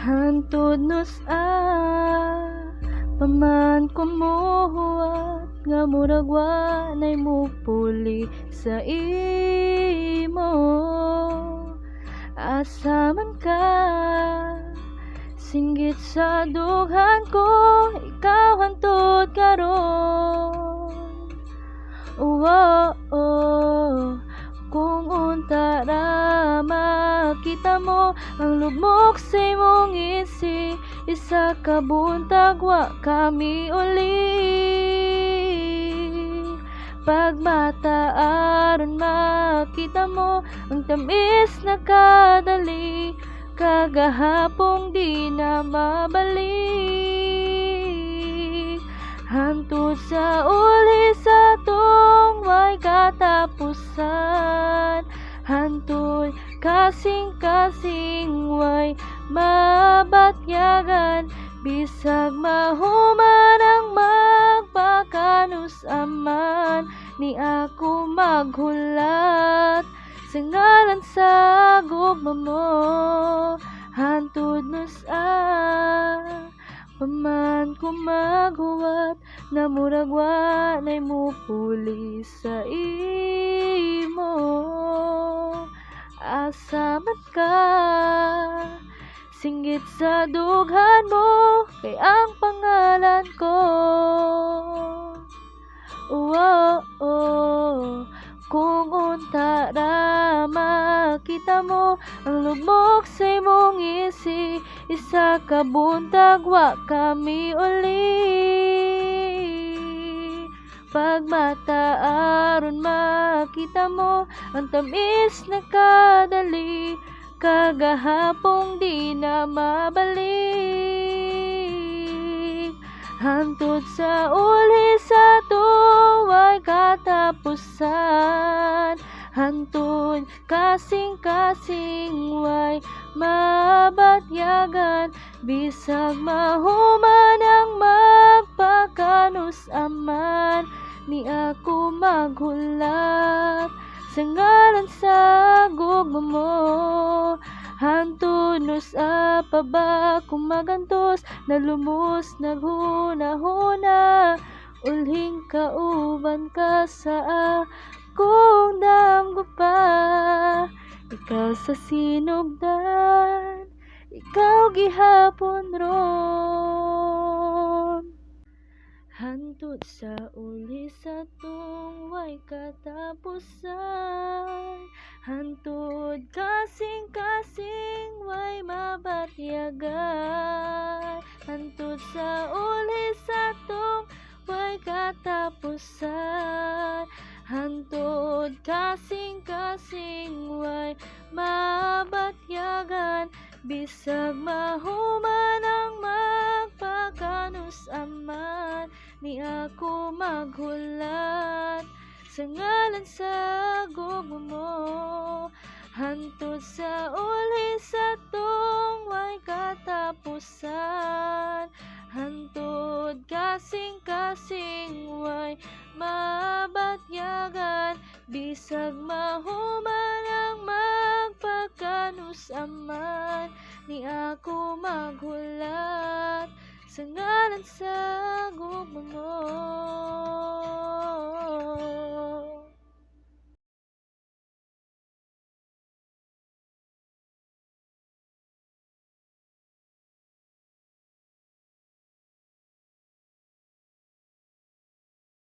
Hantod paman kumuhuwat nga murag wanay mupuli sa imo. Asa man ka, singgit sa dughan ko, ikaw hantod karon. Oh, oh, kung unta ra makita mo ang lubmok sa imong isi, isa ka buntag wa kami uli. Pagmata aron makita mo ang tamis na kadali, kagahapong di na mabalik. Hantod sa uli sa tong way katapusan, hantod kasing-kasing way mabatyagan, bisag mahuman ang magpakanusaman, ni ako maghulat sa ngalan sa gugma mo. Hantod paman ko maghuwat na murag wanay mupuli sa imo. Asa man ka, singgit sa dughan mo, kay ang pangalan ko. Oh, oh, kung unta ra makita mo ang lubmok sa imong isi, isa ka buntag wa kami uli. Pagmata aron makita mo ang tamis na kadali, kagahapong di na mabalik. Hantod sa uli sa tuway katapusan, hantod kasing-kasing way mabatyagan, bisag mahuman ang magpakanusaman, ni ako maghulat sa ngalan sa gugma mo. Hantod pa ba kumagantos, nalumos naghuna-huna, ulhing kauban ka sa akong damgo pa. Ikaw sa sinugdan, ikaw gihapon ron. Hantod sa uli sa tong way katapusan, hantod kasing-kasing way mabatyagan, hantod sa uli sa tong way katapusan, hantod kasing-kasing way mabatyagan, bisag mahuman ang magpakanusaman, ni ako maghulat sa ngalan sa gugma mo. Hantod sa uli sa tong way katapusan, hantod kasing-kasing way mabatyagan, bisag mahuman ang magpakanusaman, ni ako maghulat sa ngalan sa gugma mo.